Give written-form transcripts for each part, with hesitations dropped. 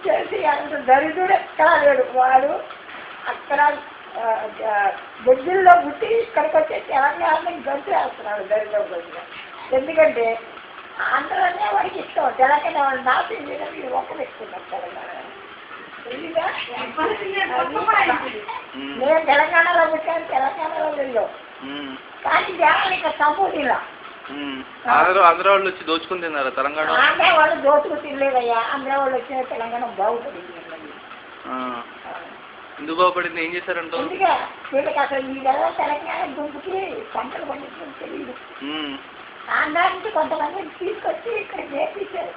కేసీఆర్ దరిద్రుడు ఎక్కడా లేడు. వాడు అక్కడ బొద్దుల్లో పుట్టి ఇక్కడికి వచ్చే తెలంగాణని గంతు వేస్తున్నాడు దరిద్రం కొద్దిగా. ఎందుకంటే ఆంధ్రనే వాడికి ఇష్టం. తెలంగాణ వాళ్ళు నాశనం చేయడం ఇది ఒక్క పెట్టుకున్నారు తెలంగాణ. నేను తెలంగాణలో పుట్టాను, తెలంగాణలో వెళ్ళాం. కానీ జనాలు ఇక్కడ సంపూర్తిలా ఆంధ్ర వాళ్ళు వచ్చి దోచుకుని తిన్నారా తెలంగాణ? ఆంధ్ర వాళ్ళు దోచుకుని తినలేదయ్యా. ఆంధ్ర వాళ్ళు వచ్చిన తెలంగాణ బాగుపడింది. ఎందుకు బాగుపడింది? ఏం చేశారంట? ఎందుకే వీళ్ళకి అసలు ఈ నెల తెలంగాణ గుంపుకి పంటలు పండించడం తెలియదు. ఆంధ్ర నుంచి కొంతమంది తీసుకొచ్చి ఇక్కడ నేర్పించారు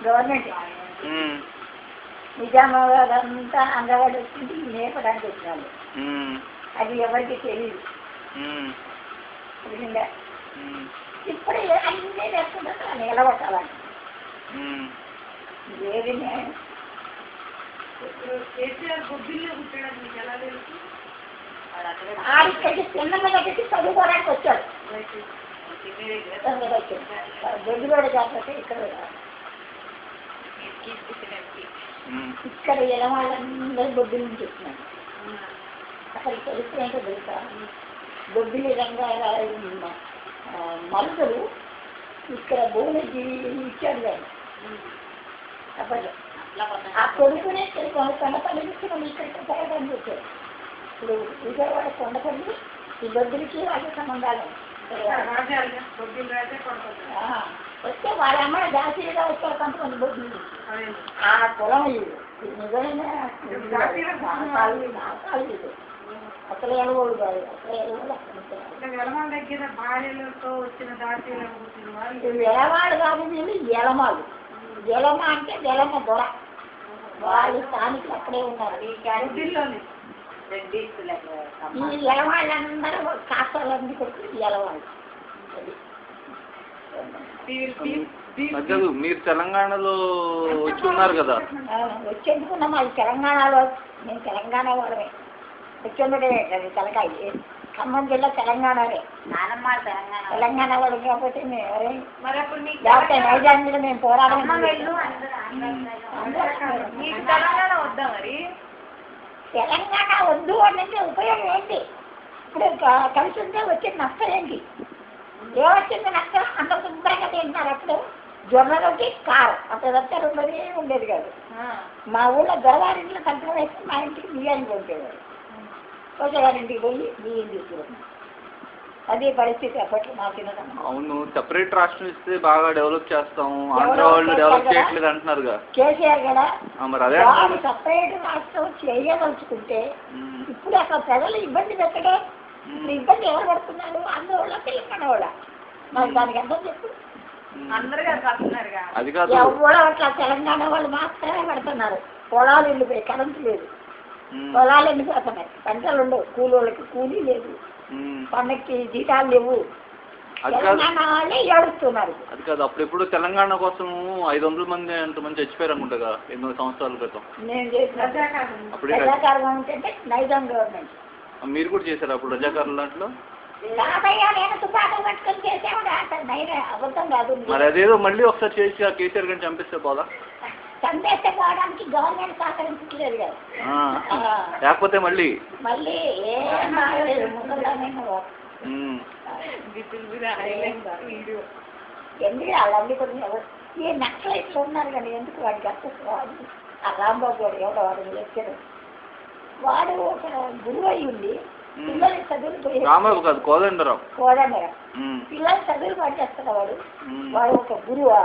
గవర్నమెంట్. నిజామాబాద్ అంతా ఆంధ్ర వాళ్ళు వచ్చింది నేర్పడానికి వచ్చినారు. అది ఎవరికి తెలియదు. ఇప్పుడు అన్నీ నేర్చుకుంటారు నిలబట్టాలని ఏది నేను ఆడిక్కడికి చిన్నగా దగ్గరికి చదువుకోవడానికి వచ్చాడు. బొద్దుగోడ జాగ్రత్త ఇక్కడ ఎలవాళ్ళందరూ బొద్దుల నుంచి వచ్చినారు. అసలు చరిత్ర ఏంటో తెలుసా? బొద్దులు రంగా మనుషులు ఇక్కడ భువనగిరి ఇచ్చాడు కానీ అప్పట్లో ఆ కొడుకునే కొండపల్లి నుంచి మనం ఇక్కడికి పోవడానికి వచ్చారు. ఇప్పుడు విజయవాడ కొండపల్లి ఈ బొద్దులకి వాళ్ళ సంబంధాలు వస్తే వాళ్ళ అమ్మ జాతీయంగా వచ్చారు కొంతమంది బొద్దులు. ఆ కులం ఇది నిజమైన అసలు ఎలవోడు కాదు. అసలు ఎలవాడు కాదు, వీళ్ళు ఎలమాలు. ఎలమ అంటే ఎలమ దొర. వాళ్ళు స్థానికులు అక్కడే ఉన్నారు. ఈ ఎలవాళ్ళందరూ కాస్తాలన్నీ కొడుకులు ఎలవాళ్ళు. మీరు తెలంగాణలో వచ్చి ఉన్నారు కదా? వచ్చేందుకున్నాం. అది తెలంగాణలో నేను తెలంగాణ వాళ్ళమే. వచ్చేందుకే అది తలకాయ ఖమ్మం జిల్లా తెలంగాణనే. తెలంగాణ వాడు కాకపోతే లేకపోతే నైజాం మీద మేము పోరాటం. తెలంగాణ వద్దు అంటే ఉపయోగం ఏంటి? ఇప్పుడు కలిసి ఉంటే వచ్చే నష్టం ఏంటి? ఏమొచ్చింది నష్టం? అంత శుభ్రంగా తింటున్నారు. అప్పుడు జొన్నలోకి కారం అంత రచ్చ ఉండేది కాదు. మా ఊళ్ళో గోదావరింట్లో కంచం వేసి మా ఇంటికి బియ్యాన్ని పంపేవారు. కోసగారింటికి పోయి బియ్యం తీసుకున్నాం. అదే పరిస్థితి అప్పట్లో మా తినడం. అవును, సెపరేట్ రాష్ట్రం ఇస్తే బాగా డెవలప్ చేస్తాం, ఆంధ్ర వాళ్ళు డెవలప్ చేయట్లేదు అంటున్నారు. కేసీఆర్ కూడా మరి అదే సెపరేట్ రాష్ట్రం చేయదలుచుకుంటే ఇప్పుడు అక్కడ ప్రజలు ఇబ్బంది పెట్టడే. ఇప్పుడు ఇబ్బంది ఎవరు పడుతున్నారు? ఆంధ్ర వాళ్ళ తెలంగాణ వాళ్ళ? మరి దానికి అర్థం చెప్పు. అది కాదు, ఎవరో అట్లా తెలంగాణ వాళ్ళు మాత్రమే పడుతున్నారు. పొలాలు వెళ్ళిపోయి కరెంటు లేదు, పొలాలు వెళ్ళిపోతున్నాయి, పంటలు ఉండవు, కూలోళ్ళకి కూలీ లేదు, పండక్కి జీతాలు లేవు. తెలంగాణ వాళ్ళే ఏడుస్తున్నారు. అది కాదు, అప్పుడు ఎప్పుడు తెలంగాణ కోసం 500 మంది అంతమంది చచ్చిపోయారు అనుకుంటా 8 సంవత్సరాల క్రితం. నేను చేసిన ప్రజాకారం ఏంటంటే నైజాం గవర్నమెంట్. మీరు కూడా చేశారు అప్పుడు రజాకారుల దాంట్లో? నేను తుపాకులు పట్టుకొని చేసేవాడు. అబద్ధం కాదు. మరి అదేదో మళ్ళీ ఒకసారి చేసి ఆ కేసీఆర్ గారిని చంపిస్తే పోదా? చంపేస్తే పోవడానికి గవర్నమెంట్ సహకరించలేదు కదా. లేకపోతే మళ్ళీ ఎందుకు వాళ్ళందరూ కొన్ని ఈ నక్సలైట్లు ఉన్నారు కానీ ఎందుకు వాడికి అర్థం? ఆ రాంబాబు గారు ఎవడో వాడు లెక్చరు. వాడు ఒక గురువు అయి ఉంది. పిల్లలు చదువులు రాంబాబు కాదు, కోదండరావు. పిల్లలు చదువులు పనిచేస్తాడు వాడు. వాడు ఒక గురువా?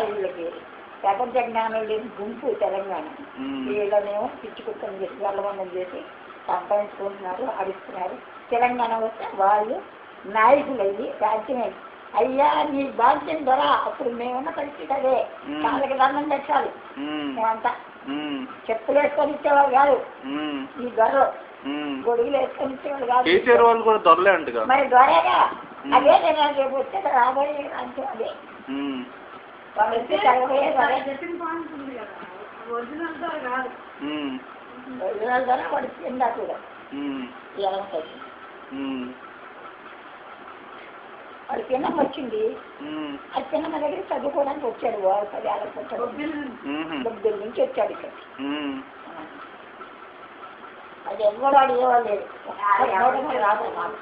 వీళ్ళకి ప్రపంచ జ్ఞానం లేని గుంపు తెలంగాణ. వీళ్ళనేమో పిచ్చి కుక్కలు చేసి వెళ్ళమండం చేసి సంపాదించుకుంటున్నారు, ఆడిస్తున్నారు. తెలంగాణ వస్తే వాళ్ళు నాయకులు అయ్యి రాజ్యం అయ్యి, అయ్యా నీ బాధ్యం ద్వారా అప్పుడు మేమున్న పరిస్థితి అదే. కాళ్ళకి దండం పెట్టాలి. మేమంతా చెప్పులు వేసుకొని ఇచ్చేవాళ్ళు కాదు. ఈ దొరలు గొడుగులు వేసుకొని ఇచ్చేవాళ్ళు కాదు. మరి దొరేగా అదే నేను రేపు వచ్చే రాబోయే రాజ్యం అదే. వాళ్ళు వచ్చి తరగబోయే ఒరిజినల్ ద్వారా వాడు కింద కూడా ఎలా ఉంటుంది. వాడు పిన్నమ్మ వచ్చింది. అది పిన్నమ్మ దగ్గర చదువుకోవడానికి వచ్చాడు. వాడు 10 ఏళ్ళకి వచ్చాడు. బొబ్బిల నుంచి వచ్చాడు ఇక్కడ. అది ఎవరు అడిగేవాళ్ళు రాదు మాకు.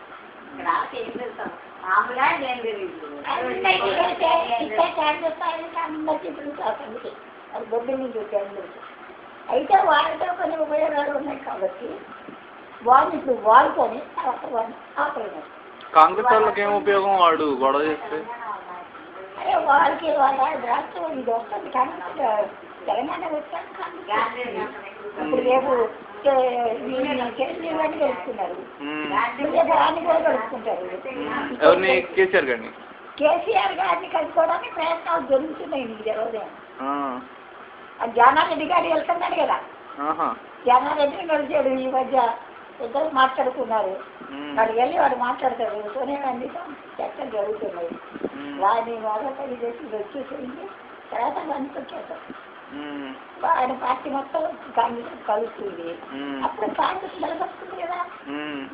అది బొబ్బిల నుంచి వచ్చాడు. అయితే వాళ్ళతో కొన్ని ఉపయోగాలు ఉన్నాయి కాబట్టి వాళ్ళు ఇప్పుడు వాడుకొని తర్వాత వాళ్ళు ఆపలేదు. కాంగ్రెస్ వాళ్ళకి ఏం ఉపయోగం వాడు గొడవ చేస్తే? అదే వాళ్ళకి వాళ్ళ రాష్ట్రం ఇది వస్తుంది కానీ తెలంగాణ వచ్చాక ఇప్పుడు రేపు చిరంజీవి గెలుస్తున్నారు. రేపు ఆయన కూడా గెలుచుకుంటారు. ఎవరిని? కేసీఆర్ గారిని. కేసీఆర్ గారిని కలుసుకోవడానికి ప్రయత్నాలు జరుగుతున్నాయి. నీకు తెలియదు. జానారెడ్డి గారు వెళ్తున్నాడు కదా. జానారెడ్డిని కలిసాడు ఈ మధ్య. ఇద్దరు మాట్లాడుకున్నారు. వాడు వెళ్ళి వాడు మాట్లాడతాడు. సోనియా గాంధీ చర్చలు జరుగుతున్నాయి. వాడిని మొదటి చేసి వచ్చేసింది. తర్వాత గాంధీ వచ్చేస్తాడు. ఆయన పార్టీ మొత్తం కాంగ్రెస్ కలుస్తుంది. అప్పుడు కాంగ్రెస్ నిలబడుతుంది కదా.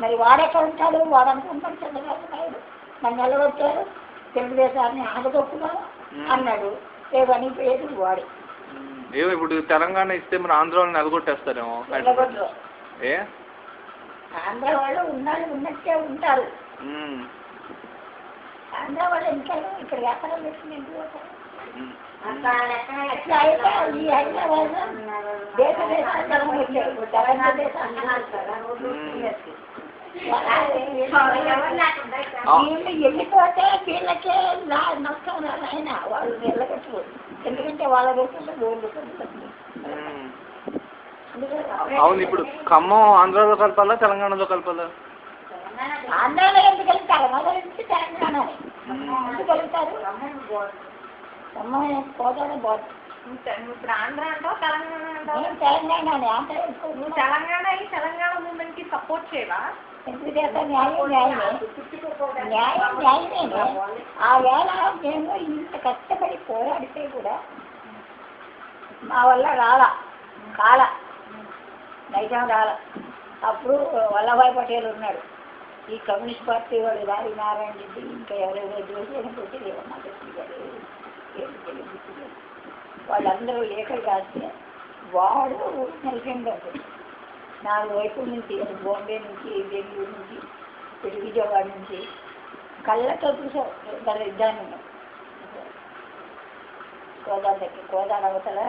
మరి వాడెక్కడ ఉంటాడు? వాడు అనుకుంటాడు చంద్రబాబు నాయుడు నన్ను నిలబెట్టారు, తెలుగుదేశాన్ని ఆగదొక్కున్నాను అన్నాడు. రేవని పేరు వాడు. ఏమో ఇప్పుడు తెలంగాణ ఇస్తే మరి ఆంధ్రాలో నిలగొట్టేస్తారేమో. నిలబడరు. ఏ ఆంధ్ర వాళ్ళు ఉన్నాళ్ళు ఉన్నట్టే ఉంటారు. ఆంధ్ర వాళ్ళు ఉంటారు. ఇక్కడ వ్యాపారం చేస్తుంది. అట్లా అయితే ఈ హైదరాబాద్ దేశ దేశాంతరం వచ్చారు. తెలంగాణ వీళ్ళు వెళ్ళిపోతే వీళ్ళకే నష్టం రాదు. ఆయన వాళ్ళు వెళ్ళగట్టు. ఎందుకంటే వాళ్ళ దేశంలో గోల్డ్. అవును. ఇప్పుడు ఖమ్మం ఆంధ్రాలో కలపాలా తెలంగాణలో కలపాలా? ఆంధ్రాలో ఎందుకు వెళ్తారు? మొదటి నుంచి తెలంగాణ ఎందుకు వెళ్తారు? పోతాడు బాగుంది. ఇప్పుడు ఆంధ్ర అంటావు తెలంగాణ అంటావు? తెలంగాణ నువ్వు తెలంగాణ తెలంగాణ మూమెంట్ కి సపోర్ట్ చేయవా? ఎందుకు చేస్తా? న్యాయమే. ఆ వేళ మేము ఇంత కష్టపడి పోరాడితే కూడా మా వల్ల కాల నైజాం రాల. అప్పుడు వల్లభాయ్ పటేల్ ఉన్నాడు. ఈ కమ్యూనిస్ట్ పార్టీ వాడు రావి నారాయణ రెడ్డి ఇంకా ఎవరెవరో దోషి వాళ్ళందరూ లేఖలు రాస్తే వాడు నెలకొంటాడు. 4 వైపుల నుంచి బాంబే నుంచి, బెంగళూరు నుంచి, విజయవాడ నుంచి కళ్ళతో చూసాం. యుద్ధాన్ని కోదాడ అవతల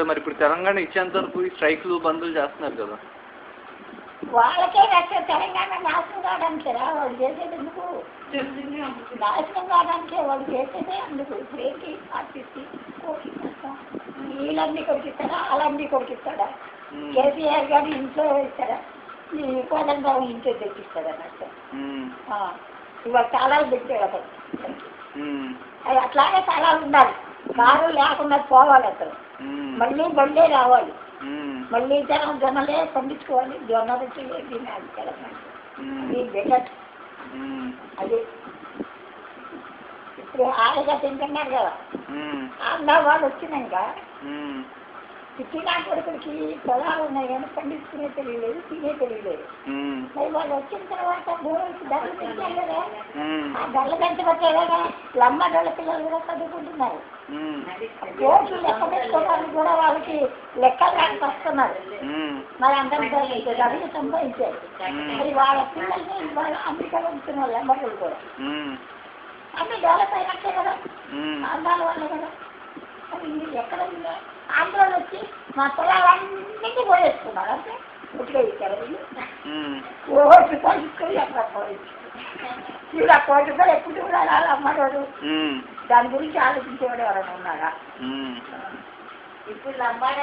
మరి ఇప్పుడు తెలంగాణ ఇచ్చేంత వరకు స్ట్రైక్లు బందులు చేస్తున్నారు కదా. వాళ్ళకే రక్షణ. తెలంగాణ నాశనం కావడానికి రా వాడు చేసేది ఎందుకు? నాశనం కావడానికే వాడు చేసేదే అందుకు. ఇప్పుడేంటి ఆర్టిస్ట్ కోటిస్తాం. వీళ్ళన్నీ కొడుకిస్తాడా? వాళ్ళన్నీ కొడుకిస్తాడా? కేసీఆర్ గారు ఇంట్లో ఇస్తారా? ఈ కోదండరావు ఇంట్లో తెచ్చిస్తాడా? నష్టం. ఇవాళ తాళాలు పెట్టాడు అతను. అది అట్లాగే తాళాలు ఉండాలి. కారు లేకుండా పోవాలి అసలు. మళ్ళీ బండే రావాలి. మళ్ళీ జొన్నలే పండించుకోవాలి. జొన్న రొట్టె తినాలి తెలంగాణ. అది బెటర్. అది ఇప్పుడు హాయిగా తింటున్నారు కదా. ఆంధ్ర వాళ్ళు వచ్చినాక చిన్న కొడుకుడికి పొలాలు ఉన్నాయి కానీ పండించుకునే తెలియలేదు, తినే తెలియలేదు. మరి వాళ్ళు వచ్చిన తర్వాత భూమికి ధరలు పెంచాలి కదా. ఆ ధరలు పెంచబట్టే కదా లమ్మ ధరల పిల్లలు కూడా చదువుకుంటున్నారు. ఓట్లు లెక్క పెట్టుకోవడానికి కూడా వాళ్ళకి లెక్కడానికి వస్తున్నారు. మరి అందరూ ధరలు సంపాదించారు. మరి వాళ్ళ పిల్లల్ని వాళ్ళ అమెరికాలో ఉంటున్న వాళ్ళు లమ్మలు కూడా అన్ని డెవలప్ అయినట్టే కదా. ఆంధ్రాల వాళ్ళే కదా. అది ఎక్కడ ఉందా? ఆంధ్రాలో వచ్చి మా పొలాలన్నింటినీ పోయేసుకున్నారు. అంటే ఇట్లా ఇచ్చారు. ఓటు తీసుకొని అక్కడ పోయింది. ఇప్పుడు ఆ కోటి ఎప్పుడు కూడా అమ్మవాడు దాని గురించి ఆలోచించేవాడు ఎవరైనా ఉన్నారా? ఇప్పుడు అమ్మాయి